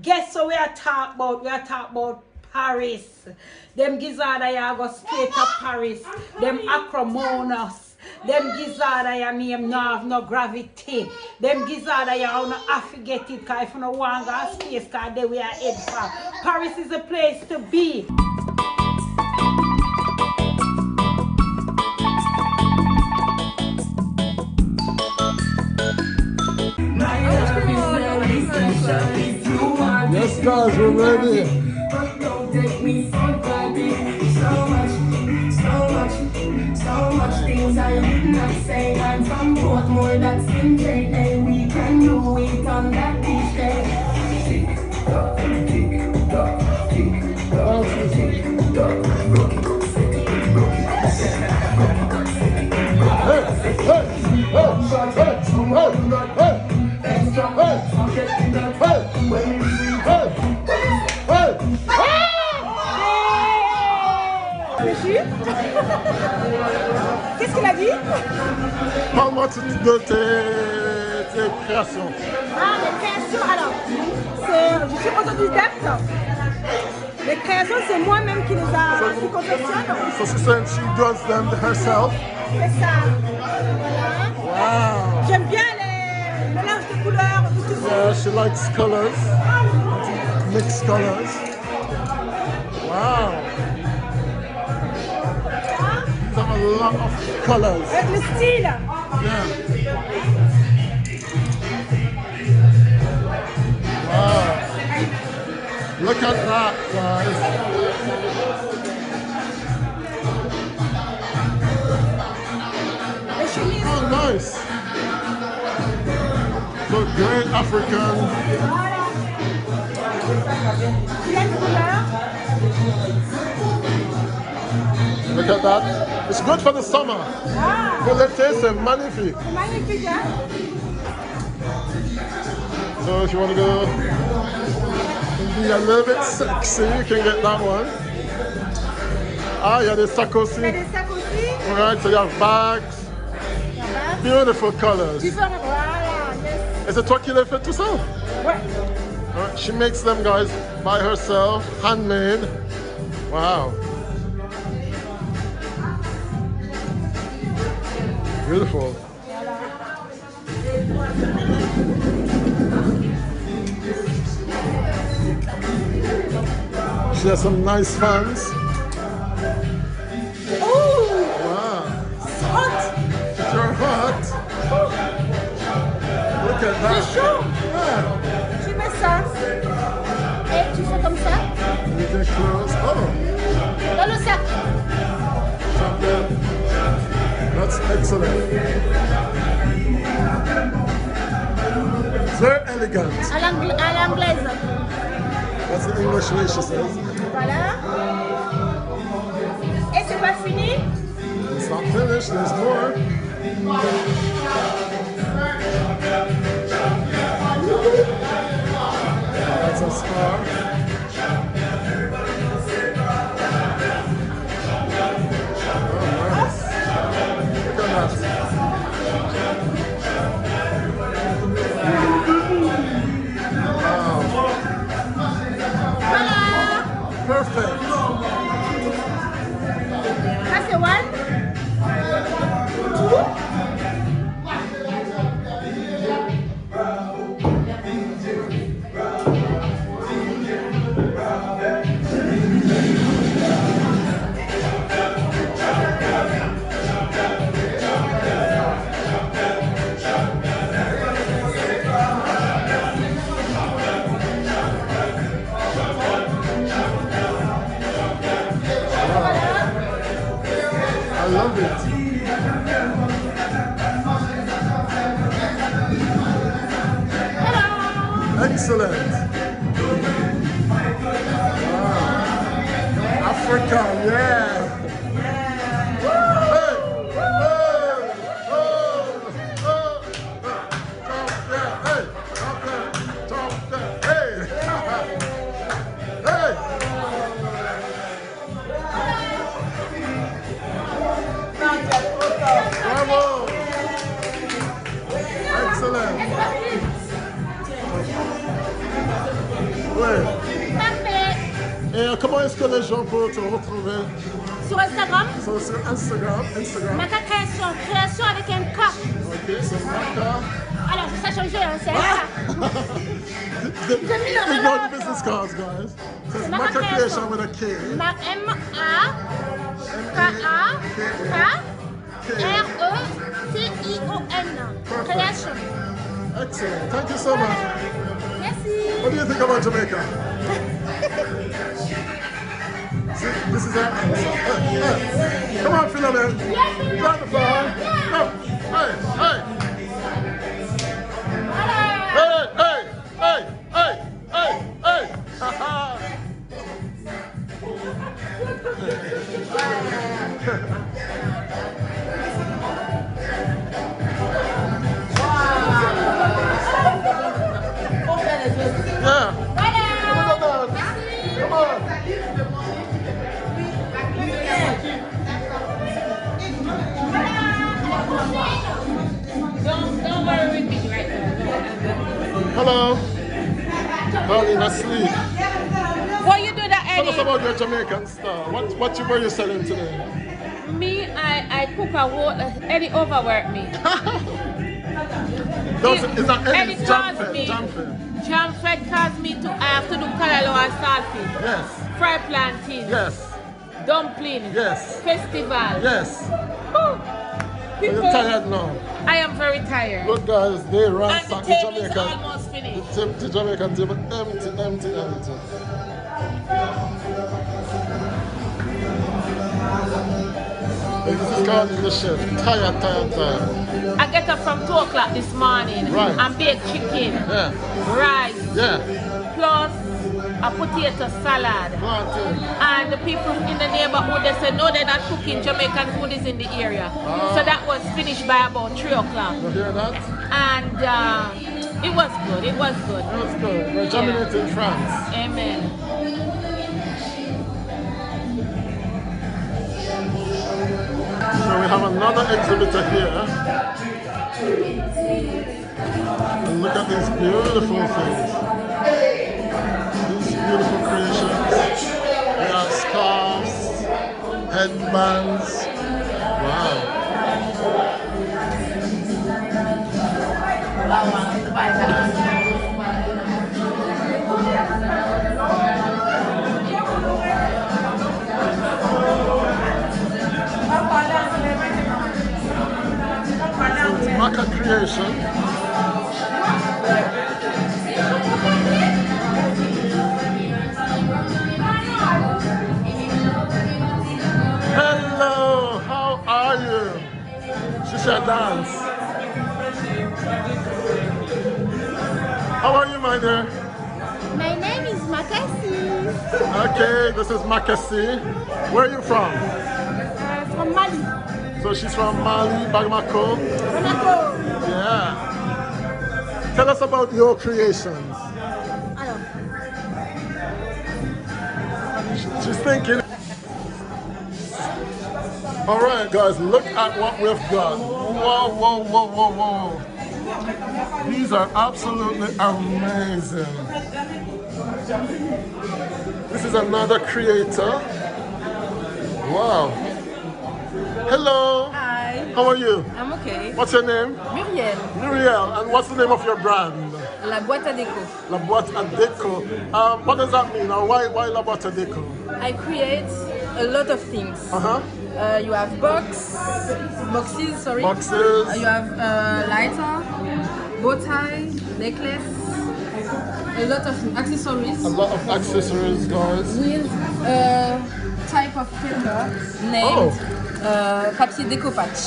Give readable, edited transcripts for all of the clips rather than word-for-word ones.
Guess what we are talking about? We are talking about Paris. Them gizzard I go straight to Paris. Them acrimonious. Them gizzard I name no have no gravity. Them gizzard I don't have to get it because if you don't want to go space because they we are head for. Paris is a place to be. Yes, guys, we're ready. So much things I did not say. I'm from Portmore, that's in trade. And we can do it on that beach day. Tick tock, tick tock, tick tock, tick tock. Rocky confetti, rocky confetti, rocky confetti, rocky Qu'est-ce qu'il a dit? Parle-moi de tes créations. Ah, les créations, alors, je suis autodidacte. Les créations, c'est moi-même qui confectionne. So she said she does them herself. C'est ça. Voilà. Wow. J'aime bien les mélanges de couleurs, de tout ça. Yeah, she likes colors. Mixed colors. Wow. You have a lot of colors. Avec le style. Yeah. Wow. Look at that, guys. Oh, nice. So great African. Look at that. It's good for the summer. Pour l'été, c'est magnifique. Magnifique, hein? So if you want to go be a little bit sexy, you can get that one. Ah, il y a des sacs aussi. Il y a des sacs aussi. Alright, so you have bags. Beautiful colors. Différents, voilà, yes. Et c'est toi qui les fais tout ça? Ouais. Alright, she makes them, guys, by herself, handmade. Wow. Beautiful. She has some nice fans. Oh! Wow. C'est hot! You're hot. Look at that. C'est chaud! Yeah. Tu mets ça. Et tu fais comme ça. You get close. Oh. Dans le sac. Chocolate. That's excellent. It's very elegant. À l'anglaise. That's the English way she says. Voilà. Et c'est pas fini? It's not finished, there's more. That's a scarf. Perfect. That's the one. I love it. Excellent. Wow. Africa, yeah. Hey, top there, hey. Hey. Bravo. Excellent. Ouais. Parfait. Et comment est-ce que les gens peuvent te retrouver? Sur Instagram, Sur Instagram. Maca Création. Création avec un K. Ok, c'est Maca. Alors, ça a changé, hein, c'est un K. Ignore the business cards, guys. It's Maca Creation with a K. M-A-K-A-R-E-C-I-O-N. Création. Excellent. Thank you so much. Merci. What do you think about Jamaica? See, this is our Come on, Filament. Down the floor. Go. Hey, hey. Hey, hey, hey, hey, hey, hey. Ha Yeah. Come on. Don't worry with me right now. Hello. Darling, asleep. What you do that, Tell us Eddie? about your Jamaican style. What were you selling today? Me, I cook a water. Eddie overwork me. Is that Eddie Eddie's calls Jamfête? me. Jamfête. Jamfête calls me to I have to do callaloo and saltfish. Yes. Fry plantain. Yes. Dumpling. Yes. Festival. Yes. Woo. You're People, tired now. I am very tired. Look, guys, they And the ransack the table is Jamaican. almost finished. The Jamaican table empty. This is called the chef. Tired. I get up from 2 o'clock this morning Right. and bake chicken, Yeah. rice, Yeah. plus a potato salad. Plantain. And the people in the neighborhood, they said, no, they're not cooking. Jamaican food is in the area. So that was finished by about 3 o'clock. You hear that? And it was good. It was good. It was good. We're germinating in France. Amen. So we have another exhibitor here. And look at these beautiful things. These beautiful creations. We have scarves, headbands. Wow. Maca creation. Hello, how are you? Shisha dance. How are you, my dear? My name is Makassi. Okay, this is Makassi. Where are you from? From Mali. So she's from Mali, Bamako. Monaco. Yeah. Tell us about your creations. Alors, She's thinking. All right, guys, look at what we've got. Whoa. These are absolutely amazing. This is another creator. Wow. Hello. Hi, How are you? I'm okay. What's your name? Muriel, Muriel. And what's the name of your brand? la boîte à déco. La Boîte à Déco. What does that mean? Or why La Boîte à Déco? I create a lot of things. You have boxes, sorry. Boxes. You have lighter, bow tie, necklace, a lot of accessories A lot of accessories, guys. with a type of paper named papier découpage.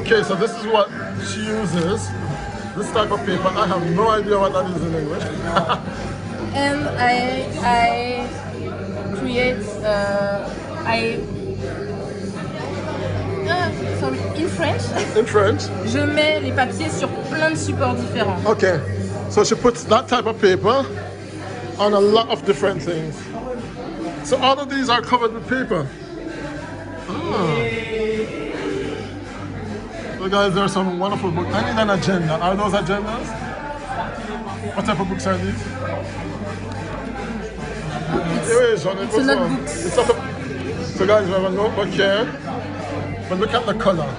Okay, so this is what she uses. This type of paper. I have no idea what that is in English. And I create, sorry, in French, In French. je mets les papiers sur plein de supports différents. Okay, so she puts that type of paper on a lot of different things. So all of these are covered with paper. So guys, there are some wonderful books. I need an agenda. Are those agendas? What type of books are these? page on it. It's a notebook. So guys, we have a notebook here. But look at the color.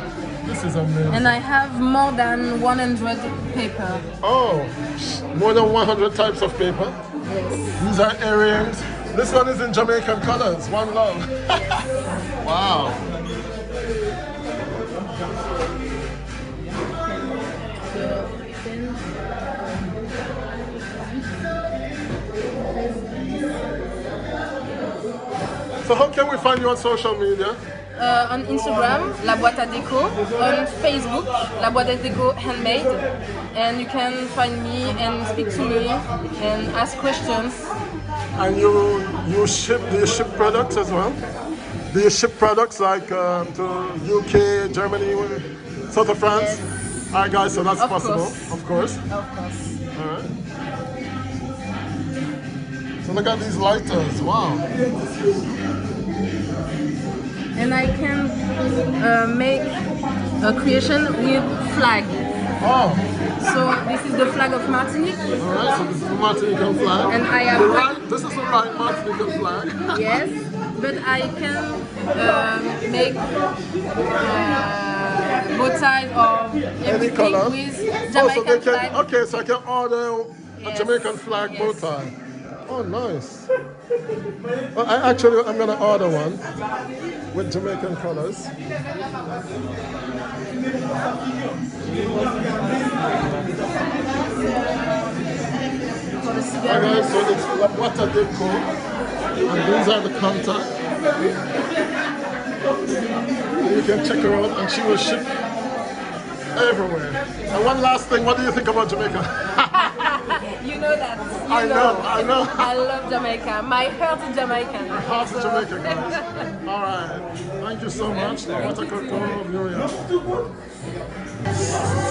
This is amazing. And I have more than 100 paper. Oh, more than 100 types of paper. Yes. These are earrings. This one is in Jamaican colors. One love. Wow. So how can we find you on social media? On Instagram, La Boîte à Déco. On Facebook, La Boîte à Déco Handmade. And you can find me and speak to me and ask questions. And do you ship products as well? Do you ship products like to UK, Germany, South of France? Yes. Alright guys, so that's Of possible, course. of course. Of course. Alright. So look at these lighters, wow. And I can make a creation with flag. Oh, So this is the flag of Martinique. alright, so this is the Martinican flag. And I have This is the right Martinican flag. yes, but I can make both sides of Any everything color. with Oh, so Jamaican they can, flag. okay, so I can order a Yes. Jamaican flag Yes. bow tie. Oh, nice. Well, I'm going to order one with Jamaican colors. Okay, so it's La Boîte à Déco, and these are the contacts. You can check her out, and she will ship everywhere. And one last thing, what do you think about Jamaica? You know that. I know. I love Jamaica. My heart is Jamaican. Half of Jamaica, guys. All right. Thank you so much.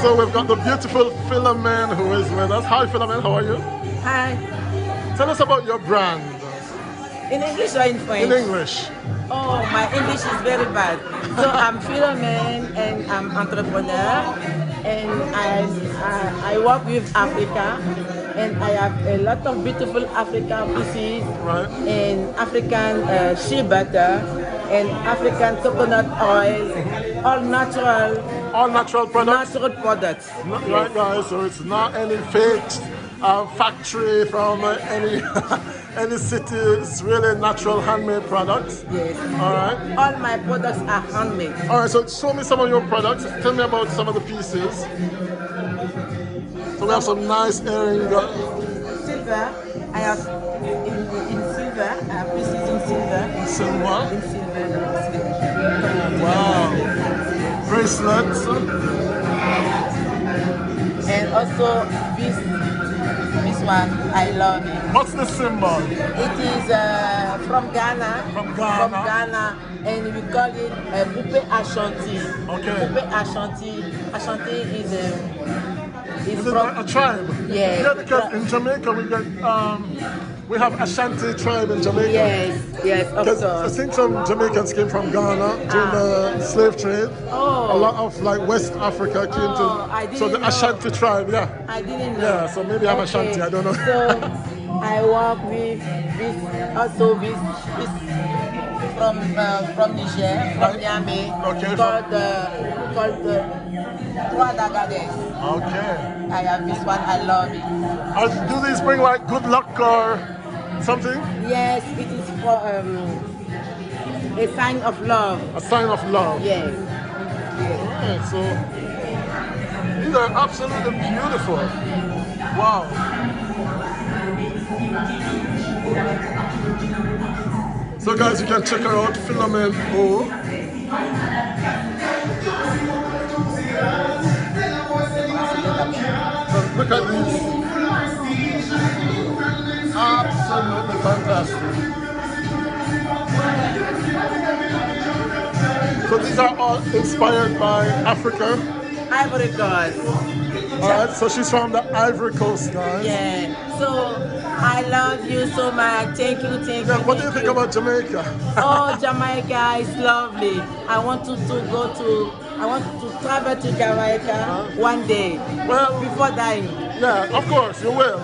So we've got the beautiful Filament who is with us. Hi, Filament. How are you? Hi. Tell us about your brand. In English or in French? In English. Oh, my English is very bad. So I'm Filamentous and I'm entrepreneur, and I work with Africa, and I have a lot of beautiful African pieces, Right. and African shea butter, and African coconut oil, all natural All natural products. natural products. Right, guys. So it's not any fake factory from any any city. It's really natural handmade products. Yes. All right. All my products are handmade. All right. So show me some of your products. Tell me about some of the pieces. So we have some nice earring. Silver, I have in silver, I have pieces in silver. Silver. In silver. Wow. Bracelets. And also this one, I love it. What's the symbol? It is from Ghana. From Ghana. And we call it Poupée Ashanti. Okay. Poupée Ashanti. Ashanti is Is it from a tribe? Yes. Yeah, because in Jamaica we have Ashanti tribe in Jamaica. Yes, of Because I course. think some Jamaicans came from Ghana during the slave trade. Oh. A lot of like West Africa came I to. didn't So the know. Ashanti tribe, yeah. I didn't know. Yeah, so maybe I'm Ashanti, I don't know. So I work with this from Niger, from Niamey, Okay. called Trois d'Agadez. Okay. I have this one, I love it. Do these bring like good luck or something? Yes, it is for a sign of love. A sign of love. Yes. Alright, so these are absolutely beautiful. Wow. So guys, you can check her out, Filament O. Look at these. Absolutely fantastic. So these are all inspired by Africa. Ivory Coast. Alright, so she's from the Ivory Coast, guys. Yeah. So I love you so much. Thank you, thank you. What do you thank think about Jamaica? Oh, Jamaica is lovely. I want to travel to Jamaica one day. Well, Before dying. yeah, of course, you will.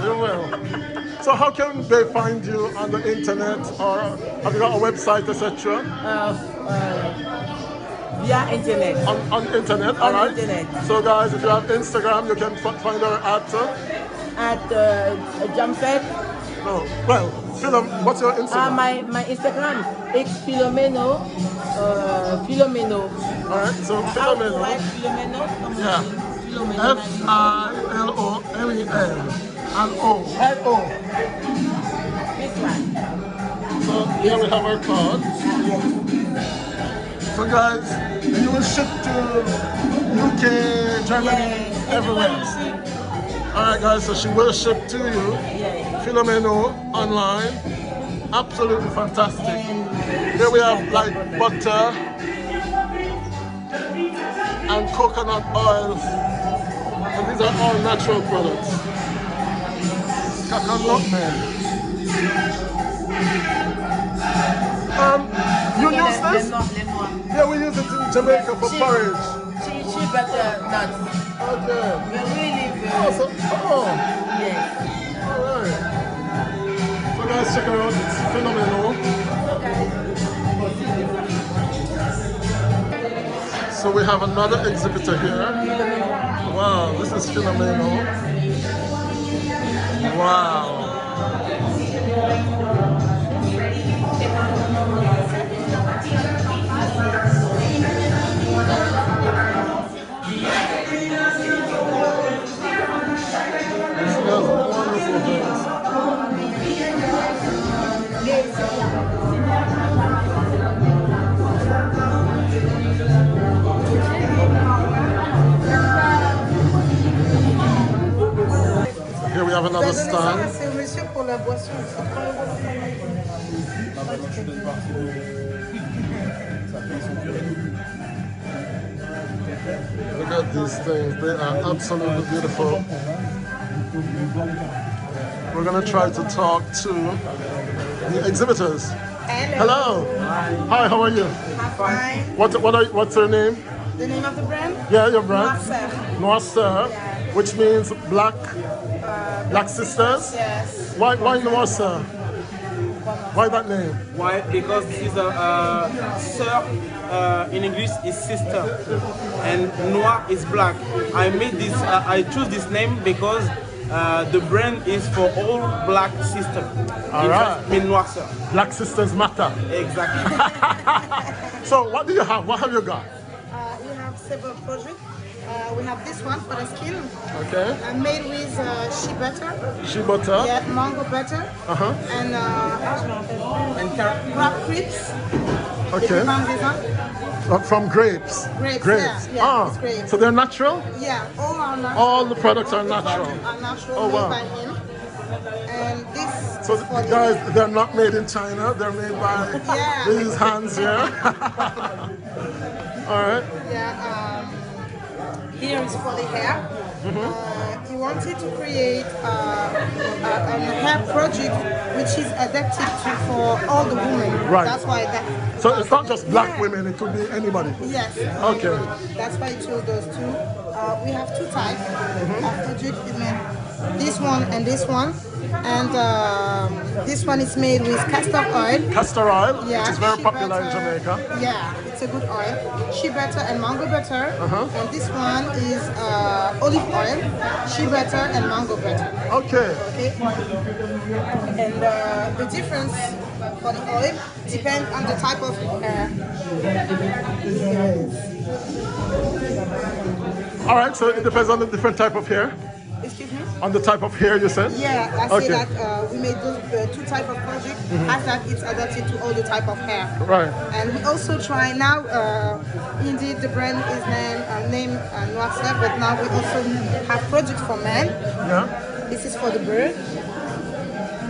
So how can they find you on the internet, or have you got a website, etc.? Via internet. On internet, all right. Internet. So guys, if you have Instagram, you can find her At Jamfête. no, well, what's your Instagram? My Instagram is Filomeno. Filomeno. All right, so Filomeno. Yeah. Filomeno. L-O. This one. So here we have our card. So guys, you will ship to UK, Germany, everywhere. Alright guys, so she will ship to you. Filomeno online. Absolutely fantastic. Here we have like butter and coconut oil. And these are all natural products. Coconut man. You use this? Yeah, we use it in Jamaica for porridge. She better nuts. Okay. Really Oh, so, Yes. alright. So guys, check her out, it's phenomenal. So we have another exhibitor here. Wow, this is phenomenal. Wow. Here we have another stand. Look at these things, they are absolutely beautiful. We're going to try to talk to the exhibitors. Hello. Hi, how are you? I'm fine. What's your name? The name of the brand? Yeah, your brand? Noirceur. Which means black sisters? Yes. Why Noirceur? Why that name? Why? Because this is a sœur in English is sister, and noir is black. I made this. I choose this name because the brand is for all black sisters. All right. In Noirceur. Black sisters matter. Exactly. So what do you have? What have you got? We have several projects. We have this one for the skin. Okay. Made with shea butter. Shea butter. Yeah, mango butter. And crab crisps. Okay. From grapes. Grapes. Yeah, it's grapes. So they're natural? Yeah, all are natural. All the products are natural. Are natural, Oh, made wow. by him. And this. So is for guys, they're not made in China. They're made by Yeah. these hands here. All right. Yeah. Here is for the hair. He wanted to create a hair project which is adapted for all the women. Right. That's why that. So it's not just black Yeah. women, it could be anybody. Yes. Okay. That's why I chose those two. We have two types of project. This one and this one. And this one is made with castor oil. Castor oil, Yeah, which is very shea popular in butter. Jamaica. Yeah, it's a good oil. Shea butter and mango butter. And this one is olive oil, shea butter and mango butter. Okay. Okay. And the difference for the oil depends on the type of hair. All right, so it depends on the different type of hair. Excuse me? On the type of hair you said? Yeah, I Okay. say that we made those two type of projects as that it's adapted to all the type of hair. Right. And we also try now. Indeed, the brand is named Noirceur, but now we also have projects for men. Yeah. This is for the bird.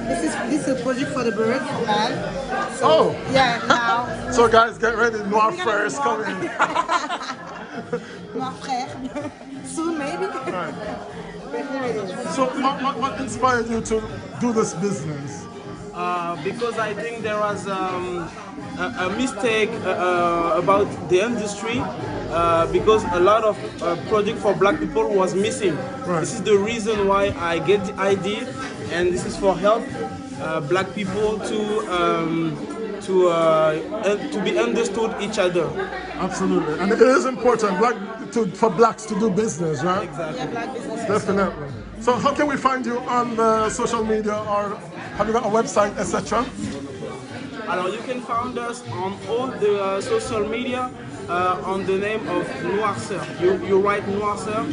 This is a project for the bird for men. So, Oh. Yeah. Now. So guys, get ready. Noirceur is coming. Noirceur. Soon, maybe. Right. But here it is. So what inspired you to do this business? Because I think there was a mistake about the industry because a lot of project for black people was missing. Right. This is the reason why I get the idea and this is for help black people to be understood each other. Absolutely, and it is important for blacks to do business, right? Exactly. Yeah, black business. Definitely. So how can we find you on the social media, or have you got a website, etc.? Alors, you can find us on all the social media on the name of Noirceur. You write Noirceur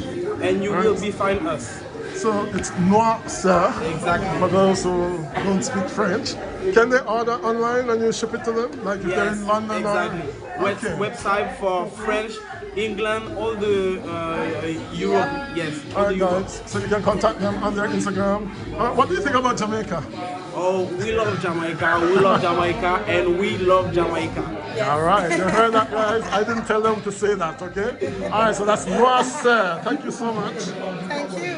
and you will be find us. So it's Noirceur. Exactly. For those who don't speak French. Can they order online and you ship it to them? Like if they're in London exactly. or... Okay. Website for French, England, all the Europe. Yes. All Alright guys, so you can contact them on their Instagram. What do you think about Jamaica? Oh, we love Jamaica, and we love Jamaica. Alright, you heard that guys? I didn't tell them to say that, okay? Alright, so that's Noirceur. Thank you so much. Thank you.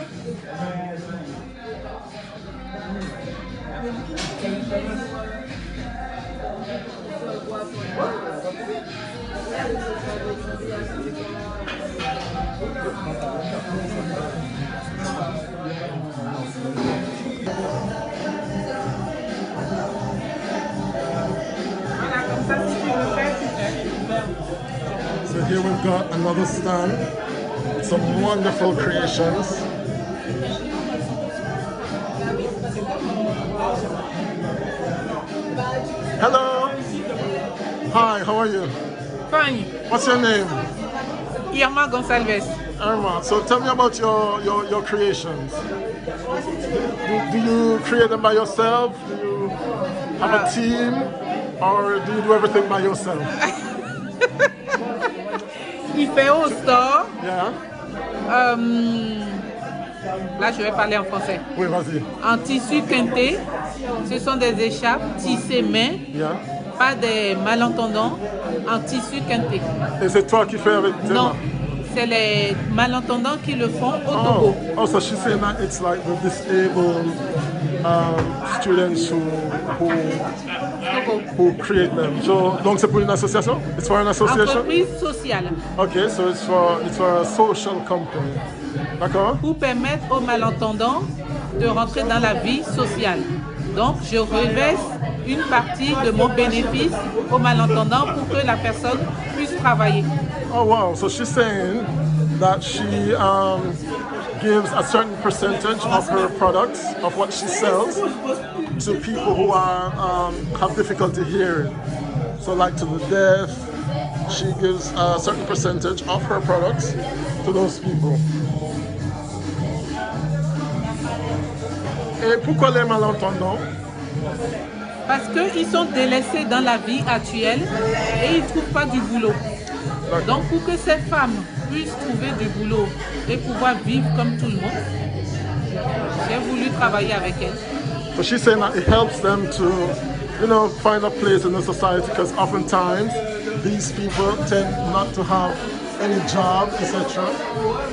So here we've got another stand, some wonderful creations. Hello. Hi, how are you? Fine. What's your name? Irma Gonçalves. Irma. So tell me about your creations. Do you create them by yourself? Do you have a team? Or do you do everything by yourself? Il fait au store. Yeah. Là, je vais parler en français. Oui, vas-y. En tissu quinté, ce sont des écharpes tissées main, Yeah. pas des malentendants, en tissu quinté. Et c'est toi qui fais avec tes Non, mains? c'est les malentendants qui le font au Togo. Oh, so she's saying that it's like the disabled students who create them. So, donc c'est pour une association? It's for an association? Entreprise sociale. Okay, so it's for a social company. D'accord? Pour permettre aux malentendants de rentrer dans la vie sociale. Donc, je reverse une partie de mon bénéfice aux malentendants pour que la personne puisse travailler. Oh wow, so she's saying that she gives a certain percentage of her products, of what she sells, to people who have difficulty hearing. So like to the deaf, she gives a certain percentage of her products to those people. Et pourquoi les malentendants? Parce qu'ils sont délaissés dans la vie actuelle et ils ne trouvent pas du boulot. Donc pour que ces femmes puissent trouver du boulot et pouvoir vivre comme tout le monde, j'ai voulu travailler avec elles. So she's saying that it helps them to, find a place in the society, because oftentimes these people tend not to have any job, etc.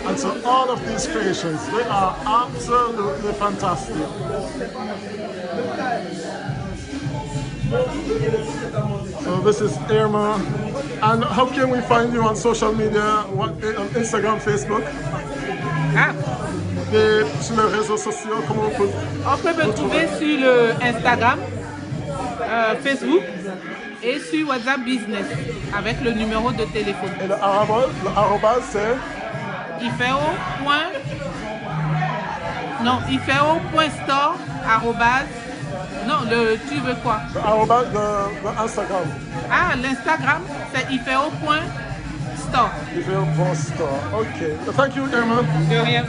And so all of these creations, they are absolutely fantastic. So this is Irma. And how can we find you on social media? On Instagram, Facebook? Ah. Et sur les réseaux sociaux, comment on peut... On peut me trouver sur le Instagram, Facebook et sur WhatsApp Business avec le numéro de téléphone. Et le arrobase, c'est ifeo.store non, tu veux quoi? Le arrobase de Instagram. Ah, l'Instagram, c'est ifeo.store. Ifeo.store, ok. Thank you, Irma. De rien.